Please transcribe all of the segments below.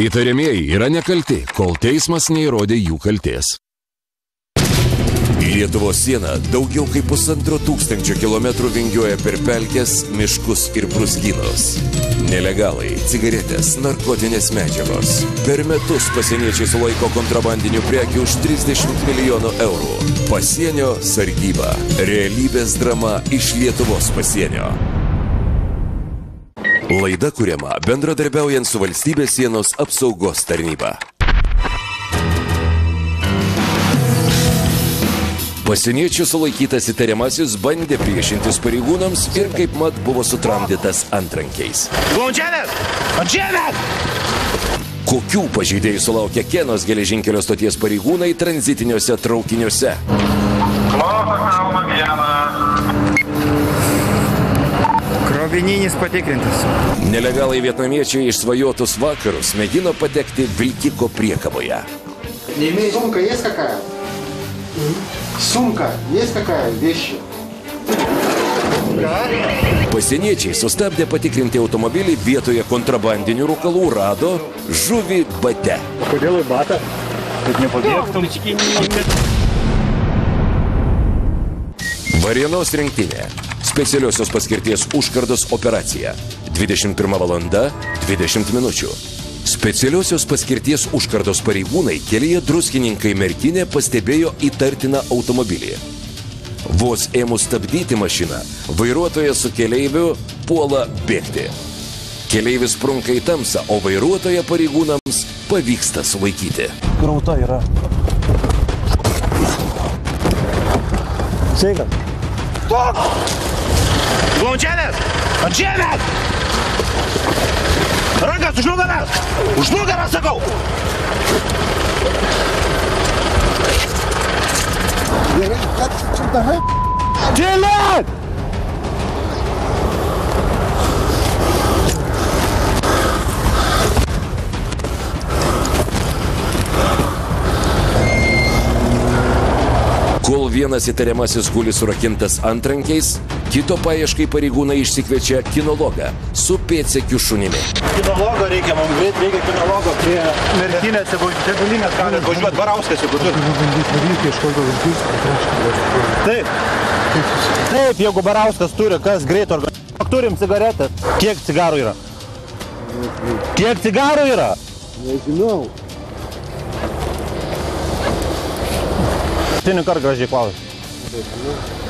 Įtariamieji yra nekalti, kol teismas neįrodė jų kaltės. Lietuvos siena daugiau kaip 1500 kilometrų vingiuoja per pelkes, miškus ir brūzgynus. Nelegalai, cigaretės, narkotinės medžiagos. Per metus pasieniečiai sulaiko kontrabandinių prekių už 30 milijonų eurų. Pasienio sargyba. Realybės drama iš Lietuvos pasienio. Laida kuriama bendradarbiaujant su Valstybės sienos apsaugos tarnyba. Pasieniečių sulaikytas įtariamasis bandė priešintis pareigūnams ir kaip mat buvo sutramdytas antrankiais. Kokių pažeidėjų sulaukia Kenos geležinkelio stoties pareigūnai tranzitiniuose traukiniuose? Krovininis patikrintas. Nelegalai vietnamiečiai išsvajotus vakarus mėgino patekti vilkiko priekaboje. Сумка есть какая? Сумка есть какая? Вещи? Pasieniečiai sustabdė patikrinti automobilį vietoje kontrabandinių rūkalų rado žuvį bate. Kodėl į batą? Kad nepabėgtum. Varėnos rinktinė. Specialiosios paskirties užkardos operacija. 21 valanda 20 minučių. Specialiosios paskirties užkardos pareigūnai kelyje Druskininkai Merkinė pastebėjo įtartiną automobilį. Vos ėmus stabdyti mašiną, vairuotojas su keleiviu puola bėgti. Keleivis sprunka į tamsą, o vairuotoją pareigūnams pavyksta sulaikyti. Grauta yra. Sveikas. Glaudžiamės! Atžiamės! Rankas už nugaras! Už nugaras, sakau! Dėlėt! Kol vienas įtariamasis guli surakintas antrankiais, kito paieškai pareigūnai išsikviečia kinologą su pėdsekiu šunimi. Kinologo reikia, mums greit reikia kinologo prie Merkinės, tegulinės gali važiuoti Barauskas, jeigu turi. Taip. Taip, jeigu Barauskas turi, kas greit organizuoja. Turim cigaretę. Kiek cigarų yra? Kiek cigarų yra? Nežinau. Tinį kartą gražiai klausai.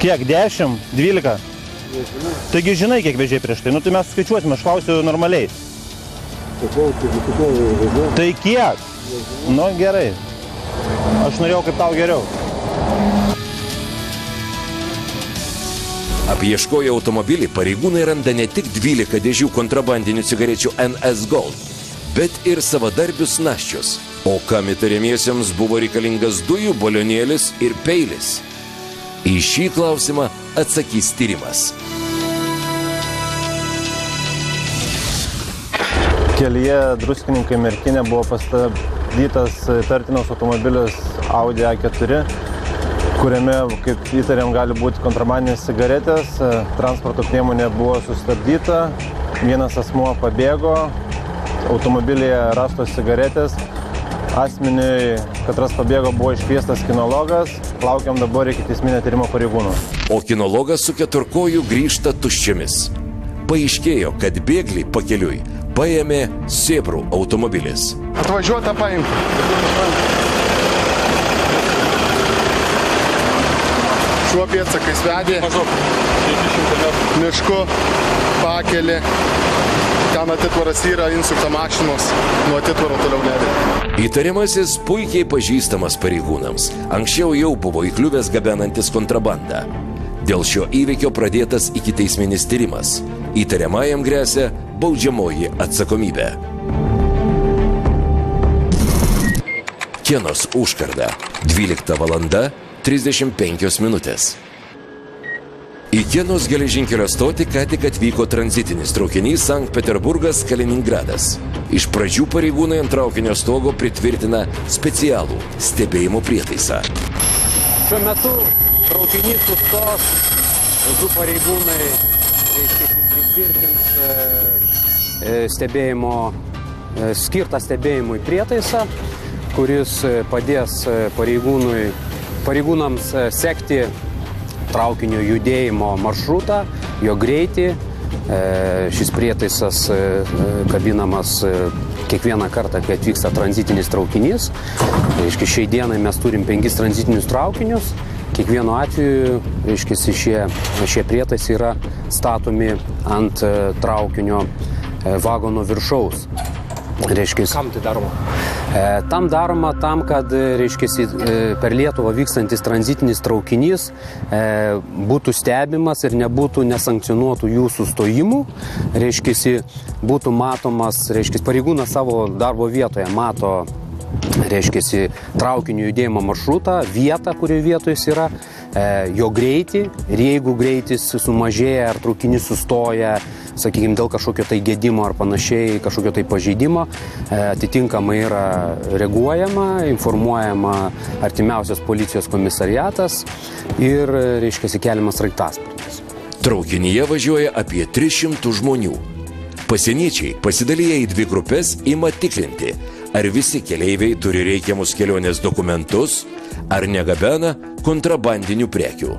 Kiek? 10? 12? Taigi žinai, kiek vežiai prieš tai. Nu, tai mes skaičiuosime, aš klausiu normaliai. Tai kiek? Nu, gerai. Aš norėjau kaip tau geriau. Apieškoję automobilį pareigūnai randa ne tik 12 dėžių kontrabandinių cigarečių NS Gold, bet ir savadarbius naščius. O kam įtariamiesiems buvo reikalingas dujų balionėlis ir peilis? Į šį klausimą atsakys tyrimas. Kelyje Druskininkai Merkinė buvo pastabdytas įtartinas automobilis Audi A4, kuriame, kaip įtariam, gali būti kontrabandinės cigaretės. Transporto priemonė buvo sustabdyta, vienas asmuo pabėgo, automobilyje rastos cigaretės. Asmeniui, katras pabėgo, buvo iškviestas kinologas. Laukiam dabar ikiteisminio tyrimo pareigūnų. O kinologas su keturkoju grįžta tuščiomis. Paaiškėjo, kad bėglį pakeliui paėmė sėbrų automobilis. Atvažiuotą paimti. Šiuo pėdsakais vedė. Mišku, pakelį. Ten atitvaras yra, insulto mašinos, nuo atitvaro toliau nevė. Įtariamasis puikiai pažįstamas pareigūnams. Anksčiau jau buvo įkliuvęs gabenantis kontrabandą. Dėl šio įvykio pradėtas ikiteisminis tyrimas. Įtariamajam gresia baudžiamoji atsakomybė. Kenos užkarda. 12 valanda 35 minutės. Į Kenos geležinkelio stotį ką tik atvyko tranzitinis traukinys Sankt Peterburgas Kaliningradas. Iš pradžių pareigūnai ant traukinio stogo pritvirtina specialų stebėjimo prietaisą. Šiuo metu traukinys sustos, du pareigūnai pritvirtins stebėjimo skirtą stebėjimui prietaisą, kuris padės pareigūnams sekti traukinio judėjimo maršrutą, jo greitį. Šis prietaisas kabinamas kiekvieną kartą, kai atvyksta tranzitinis traukinys. Reiškia, šiai dienai mes turim 5 tranzitinius traukinius. Kiekvienu atveju, reiškia, šie prietaisai yra statomi ant traukinio vagono viršaus. Reiškia, Kam tai daroma? Tam daroma tam, kad per Lietuvą vykstantis tranzitinis traukinys būtų stebimas ir nebūtų nesankcionuotų jų sustojimų. Būtų matomas, pareigūnas savo darbo vietoje mato traukinio judėjimo maršrutą, vietą, kurioje vietoje jis yra, jo greitį, ir jeigu greitis sumažėja ar traukinys sustoja, sakykime, dėl kažkokio tai gedimo ar panašiai, kažkokio tai pažeidimo, atitinkamai yra reaguojama, informuojama artimiausias policijos komisariatas ir, keliamas sraigtasparnis. Traukinyje važiuoja apie 300 žmonių. Pasieniečiai, pasidalyję į 2 grupės, ima tikrinti, ar visi keleiviai turi reikiamus kelionės dokumentus, ar negabena kontrabandinių prekių.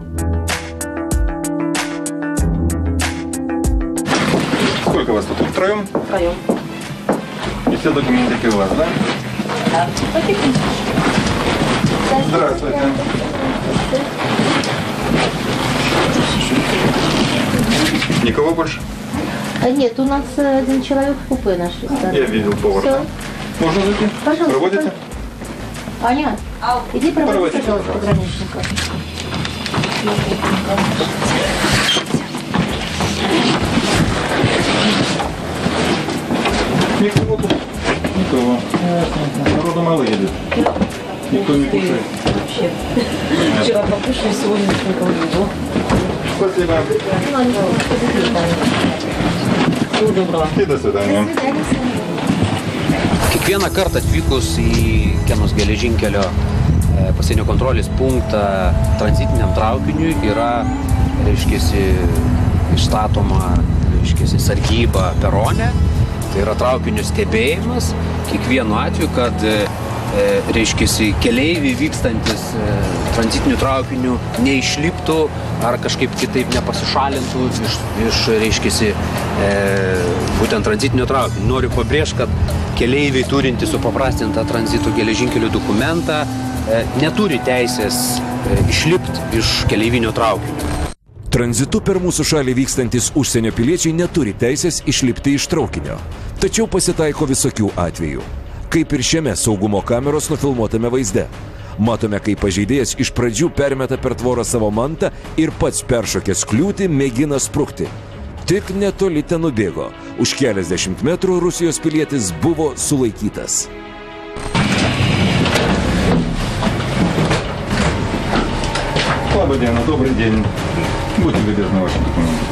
Сколько вас тут? Втроем? Втроем. И все документики у вас, да? Да. Здравствуйте. Никого больше? Нет, у нас один человек в купе нашей стороны. Я видел повара. Все. Можно зайти? Пожалуйста. Проводите? Аня, иди проводи, Проводите, пожалуйста, пожалуйста. пограничника. Никого тут? Никого. Народу мало едет. Никто не кушает. Вообще. Вчера покушали, сегодня никого не было. Спасибо. Всего доброго. И до свидания. Kiekvieną kartą atvykus į Kenos geležinkelio pasienio kontrolės punktą tranzitiniam traukiniui yra, išstatoma, sargyba perone. Tai yra traukinio stebėjimas. Kiekvienu atveju, kad keleiviai vykstantis tranzitiniu traukiniu neišliptų ar kažkaip kitaip nepasišalintų iš būtent tranzitinio traukinio. Noriu pabrėžti, kad keleiviai turintys supaprastintą tranzito geležinkelių dokumentą neturi teisės išlipti iš keleivinio traukinio. Tranzitu per mūsų šalį vykstantis užsienio piliečiai neturi teisės išlipti iš traukinio. Tačiau pasitaiko visokių atvejų. Kaip ir šiame saugumo kameros nufilmuotame vaizde. Matome, kaip pažeidėjas iš pradžių permeta per tvorą savo mantą ir pats peršokęs kliūtį mėgina sprukti. Tik netoli ten nubėgo. Už keliasdešimt metrų Rusijos pilietis buvo sulaikytas. Слабый день, добрый день. Будьте любезны, ваши документы.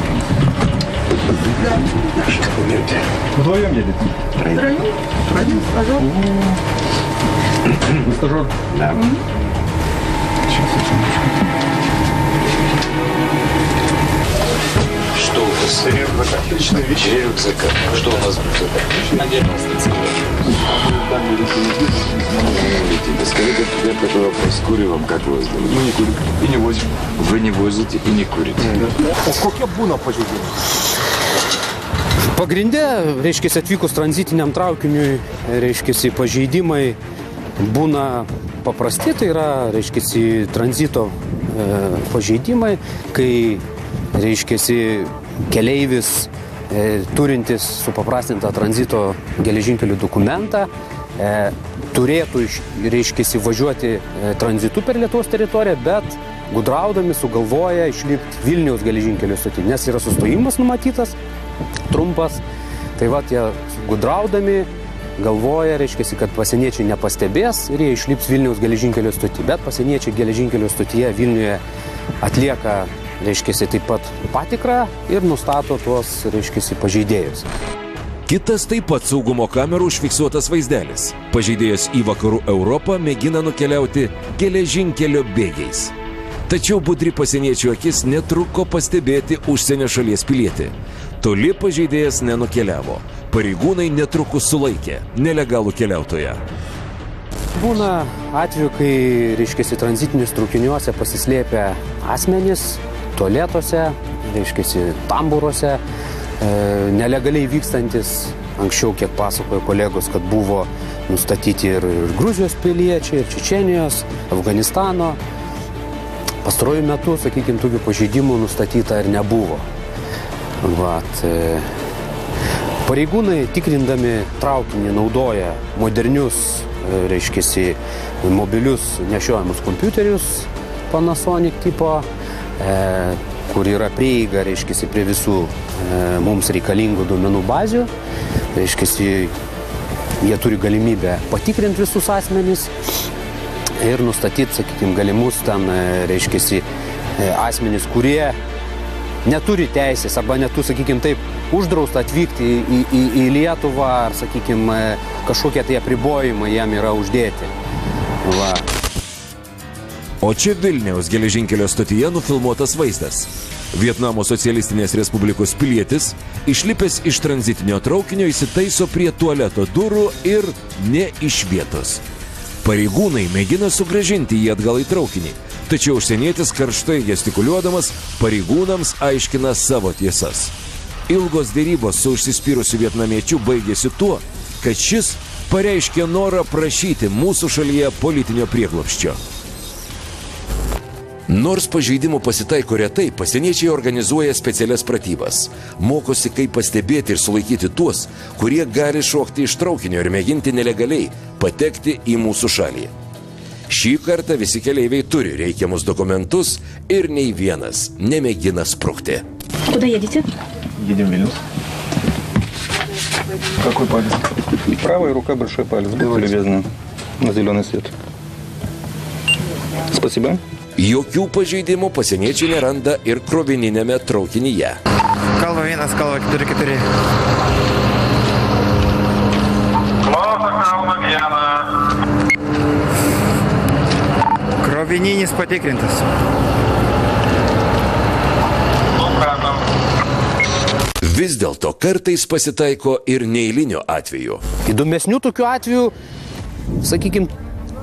Наши документы. Вдвоем едете? Троем. Вы стажер? Да. Что у вас? Рюкзак. Личные вещи. Рюкзака. Что у нас в рюкзаке? Надежда Скажите ответ на такой вопрос. Курим вам, как вас зовут? Мы не курим. И не возим. Вы не возите и не курите. Kokie būna pažeidimai? Pagrinde, atvykus tranzitiniam traukiniui, pažeidimai būna paprasti, tai yra, tranzito pažeidimai, kai, keleivis turintis supaprastintą tranzito geležinkelių dokumentą turėtų, važiuoti tranzitu per Lietuvos teritoriją, bet gudraudami sugalvoja išlipti Vilniaus geležinkelių stotį, nes yra sustojimas numatytas, trumpas. Tai jie gudraudami galvoja, kad pasieniečiai nepastebės ir jie išlips Vilniaus geležinkelio stotį. Bet pasieniečiai geležinkelio stotyje Vilniuje atlieka, taip pat patikrą ir nustato tuos, pažeidėjus. Kitas taip pat saugumo kamerų užfiksuotas vaizdelis. Pažeidėjas į vakarų Europą mėgina nukeliauti geležinkelio bėgiais. Tačiau budri pasieniečių akis netruko pastebėti užsienio šalies pilietį. Toli pažeidėjas nenukeliavo. Pareigūnai netrukus sulaikė nelegalų keliautoją. Būna atveju, kai, reiškiasi, tranzitinius traukiniuose pasislėpia asmenys, tualetuose, reiškiasi, tambūruose, nelegaliai vykstantis. Anksčiau, kiek pasakojo kolegos, kad buvo nustatyti ir Gruzijos piliečiai, ir Čečenijos, Afganistano. Pastaruoju metu, sakykime, tokių pažeidimų nustatyta ir nebuvo. Pareigūnai tikrindami traukinį naudoja modernius, reiškiasi, mobilius nešiojamus kompiuterius Panasonic tipo, kur yra prieiga, reiškiasi, prie visų mums reikalingų duomenų bazių. Reiškiasi, jie turi galimybę patikrinti visus asmenys ir nustatyti, sakykime, galimus ten, reiškiasi, asmenys, kurie neturi teisės arba netu, sakykime, taip, uždrausta atvykti į Lietuvą ar, sakykime, kažkokie tai apribojimai jam yra uždėti. Va. O čia Vilniaus geležinkelio stotyje nufilmuotas vaizdas. Vietnamo socialistinės respublikos pilietis, išlipęs iš tranzitinio traukinio, įsitaiso prie tualeto durų ir ne iš vietos. Pareigūnai mėgina sugrąžinti jį atgal į traukinį, tačiau užsienietis karštai gestikuliuodamas pareigūnams aiškina savo tiesas. Ilgos dėrybos su užsispyrusiu vietnamiečiu baigėsi tuo, kad šis pareiškė norą prašyti mūsų šalyje politinio prieglobsčio. Nors pažeidimų pasitaiko retai, pasieniečiai organizuoja specialias pratybas. Mokosi, kaip pastebėti ir sulaikyti tuos, kurie gali šokti iš traukinio ir mėginti nelegaliai patekti į mūsų šalį. Šį kartą visi keleiviai turi reikiamus dokumentus ir nei vienas nemėgina sprukti. Куда едете? Едем в Вильнюс. Какой палец? Правая рука, большой палец. Будьте любезны. На зеленый свет. Спасибо. Jokių pažeidimų pasieniečiai neranda ir krovininėme traukinyje. Kalva 1, kalva 4-4. Klauso kalva 1. Krovininis patikrintas. Vis dėlto kartais pasitaiko ir neeilinio atveju. Įdomesnių tokių atvejų, sakykime,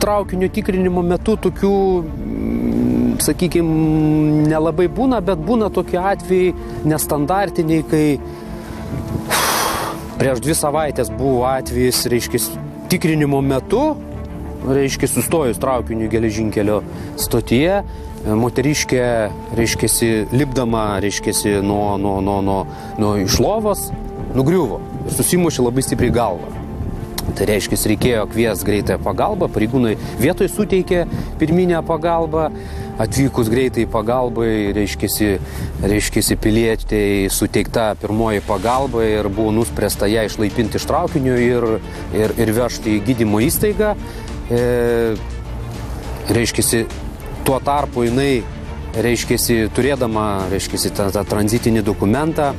traukinio tikrinimo metu tokių, sakykime, nelabai būna, bet būna tokie atvejai nestandartiniai, kai prieš 2 savaitės buvo atvejis, reiškia, tikrinimo metu, reiškia, sustojus traukiniu geležinkelio stotyje, moteriškė, reiškia, lipdama, reiškia, nuo iš lovos, nugriuvo ir susimušė labai stipriai galvą. Tai reiškia, reikėjo kviesti greitąją pagalbą, pareigūnai vietoj suteikė pirminę pagalbą, atvykus greitai pagalbai, reiškia, pilietei suteikta pirmoji pagalba ir buvo nuspręsta ją išlaipinti iš traukinio ir vežti į gydymo įstaigą. Reiškia, tuo tarpu jinai, reiškia, turėdama, reiškia, tą tranzitinį dokumentą,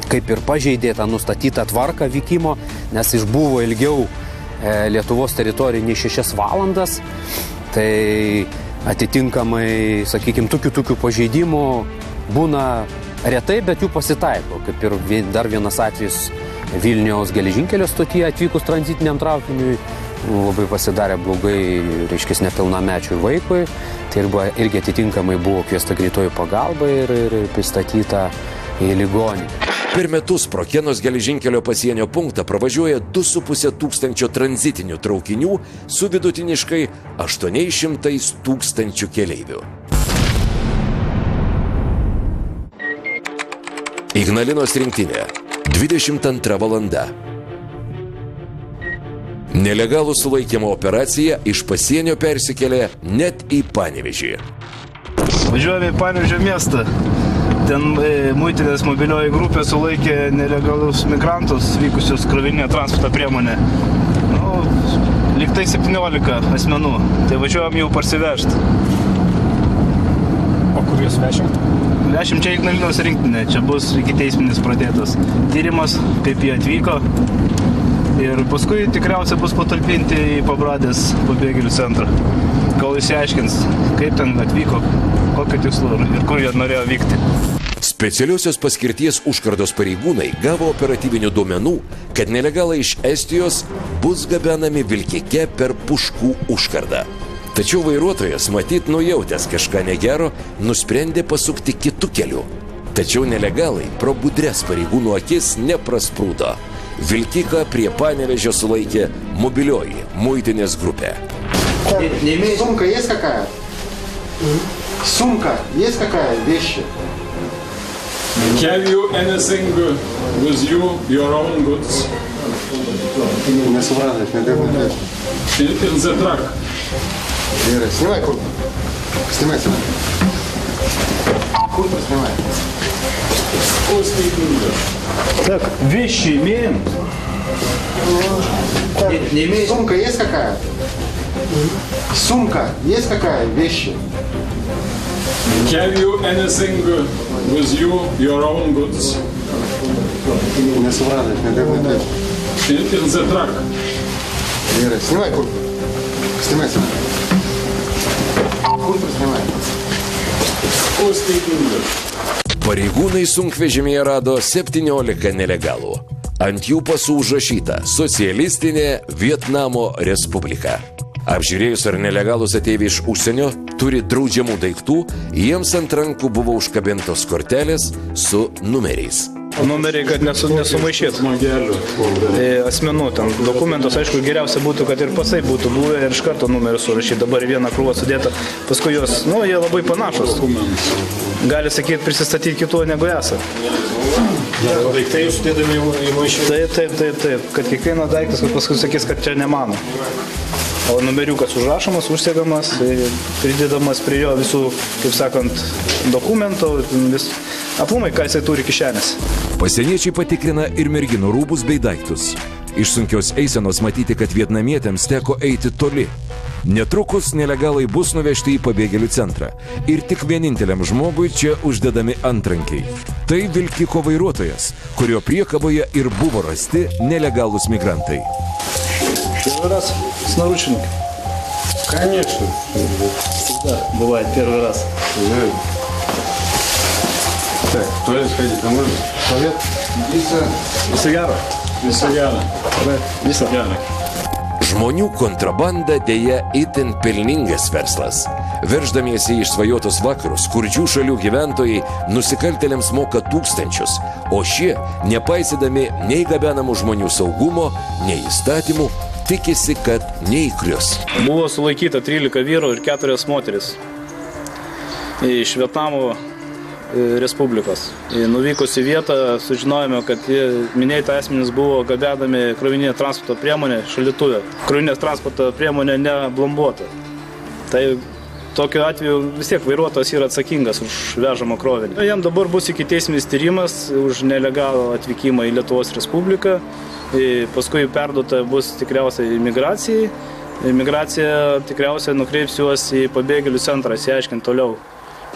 kaip ir pažeidė tą nustatytą tvarką vykimo, nes išbuvo ilgiau Lietuvos teritorijoje nei 6 valandas. Tai atitinkamai, sakykime, tokių pažeidimų būna retai, bet jų pasitaiko. Kaip ir dar vienas atvejis Vilniaus geležinkelio stotyje atvykus tranzitiniam traukiniui, labai pasidarė blogai, reiškia, nepilnamečiui vaikui. Tai irgi atitinkamai buvo kviesta greitoji pagalba ir pristatyta į ligoninę. Per metus pro Kenos geležinkelio pasienio punktą pravažiuoja 2,5 tūkstančio tranzitinių traukinių su vidutiniškai 800 tūkstančių keleivių. Ignalinos rinktinė. 22 valanda. Nelegalų sulaikymo operacija iš pasienio persikėlė net į Panevėžį. Važiuojame į Panevėžio miestą. Ten muitinės mobilioji grupė sulaikė nelegalus migrantus vykusius krovininę transporto priemonę. Liktai 17 asmenų. Tai važiuojam jau parsivežti. O kur jūs vešim? Vešim čia Ignalinos rinktinė. Čia bus ikiteisminis pradėtas tyrimas, kaip jie atvyko. Ir paskui tikriausiai bus patalpinti į Pabradės pabėgėlių centrą. Kol išsiaiškins, kaip ten atvyko, kokio tikslo ir kur jie norėjo vykti. Specialiosios paskirties užkardos pareigūnai gavo operatyvinių duomenų, kad nelegalai iš Estijos bus gabenami vilkike per Puškų užkardą. Tačiau vairuotojas, matyt nujautęs kažką negero, nusprendė pasukti kitų kelių. Tačiau nelegalai pro budres pareigūnų akis neprasprūdo. Vilkiką prie Panevėžio sulaikė mobilioji muitinės grupė. Сумка есть какая? Сумка есть какая? Вещи? Have you anything with you, your own goods? Не свалить, наверное. In the truck. Вера, снимай куртку. Снимай. Куртку снимай. Так, вещи имеем? Не имеешь? Сумка есть какая? Сумка есть какая? Вещи? Have you anything with you, your own goods? Не свалить, наверное. In the truck. Вера, снимай куртку. Снимай. Куртку снимай. Pareigūnai sunkvežimėje rado 17 nelegalų. Ant jų pasų užrašyta Socialistinė Vietnamo Respublika. Apžiūrėjus, ar nelegalūs ateiviai iš užsienio turi draudžiamų daiktų, jiems ant rankų buvo užkabintos kortelės su numeriais. Numeriai, kad nesumaišyt asmenų ten dokumentus, aišku, geriausia būtų, kad ir pasai būtų buvę ir iš karto numerį surašyti. Dabar vieną krūvą sudėta, paskui jos, jie labai panašus. Gali sakyti, prisistatyti kitų negu esą. Daiktai sudėdami į maišą. Taip, kad kiekvieną daiktas, kad paskui sakys, kad čia ne mano. O numeriukas užrašomas, užsegamas, pridedamas prie jo visų, kaip sakant, dokumentų, aplamai, ką jisai turi kišenės. Pasieniečiai patikrina ir merginų rūbus bei daiktus. Iš sunkios eisenos matyti, kad vietnamietėms teko eiti toli. Netrukus nelegalai bus nuvežti į pabėgėlių centrą. Ir tik vieninteliam žmogui čia uždedami antrankiai. Tai vilkiko vairuotojas, kurio priekaboje ir buvo rasti nelegalūs migrantai. Первый раз с наручниками? Конечно. Да, бывает первый раз. Так, в туалет сходить, а можно? Туалет? Сигара? Сигара. Сигара. Žmonių kontrabanda dėja itin pelningas verslas. Verždamiesi į išsvajotus vakarus, skurdžių šalių gyventojai nusikaltėliams moka tūkstančius, o šie, nepaisydami nei gabenamų žmonių saugumo, nei įstatymų, tikisi, kad neįklius. Buvo sulaikyta 13 vyrų ir 4 moteris iš Vietnamo Respublikos. Nuvykus į vietą sužinojome, kad minėti asmenys buvo gabenami krovininė transporto priemonė šaldytuve. Krovininė transporto priemonė neblombuota. Tai tokiu atveju vis tiek vairuotojas yra atsakingas už vežamą krovinį. Jam dabar bus ikiteisminis tyrimas už nelegalų atvykimą į Lietuvos Respubliką. Paskui perduota bus tikriausiai imigracijai. Imigracija tikriausiai nukreips juos į pabėgėlių centrą, įsiaiškinti toliau,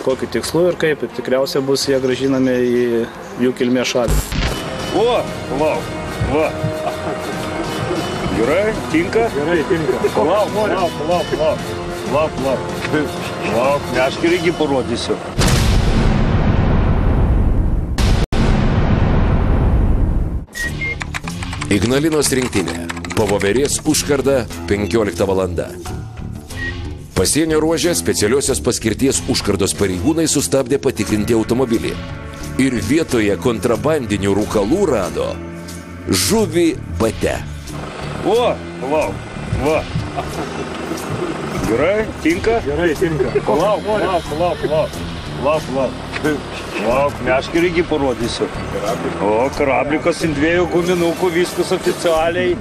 kokiu tikslu ir kaip. Tikriausiai bus jie grąžinami į jų kilmės šalį. Va. Gerai, tinka? Gerai, tinka. Lauk, meškerį irgi parodysiu. Ignalinos rinktinė. Po Voverės užkarda 15 valanda. Pasienio ruože specialiosios paskirties užkardos pareigūnai sustabdė patikrinti automobilį. Ir vietoje kontrabandinių rūkalų rado žuvį bate. Va. Gerai, tinka? Gerai, tinka. Lauk, meškerį irgi parodysiu. O, karablikas ant 2 guminukų, viskas oficialiai.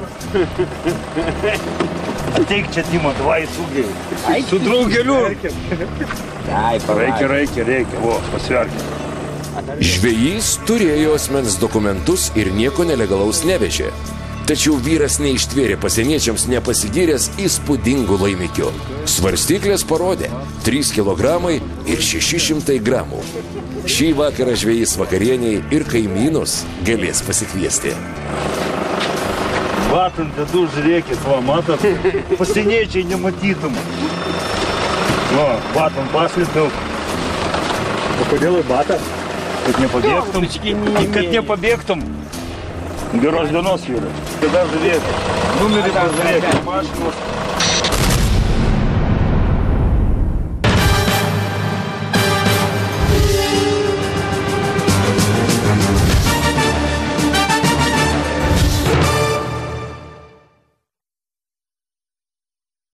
Ateik čia, Timo, 2 sugiai. Su draugeliu. Reikia. O, pasverkime. Žvejys turėjo asmens dokumentus ir nieko nelegalaus nevežė. Tačiau vyras neištvėrė pasieniečiams nepasigyręs įspūdingų laimikių. Svarstyklės parodė 3 kg ir 600 gramų. Šį vakarą žvejys vakarieniai ir kaimynus galės pasikviesti. Batant, dedu, žiūrėkit, va, matot, pasieniečiai nematytum. Va, batant paslėpiau. O kodėl į batą? Kad nepabėgtum. Kad nepabėgtum. Geros dienos, vyrai. Kada žiūrėti? Numerį pažiūrėti. Mašinos.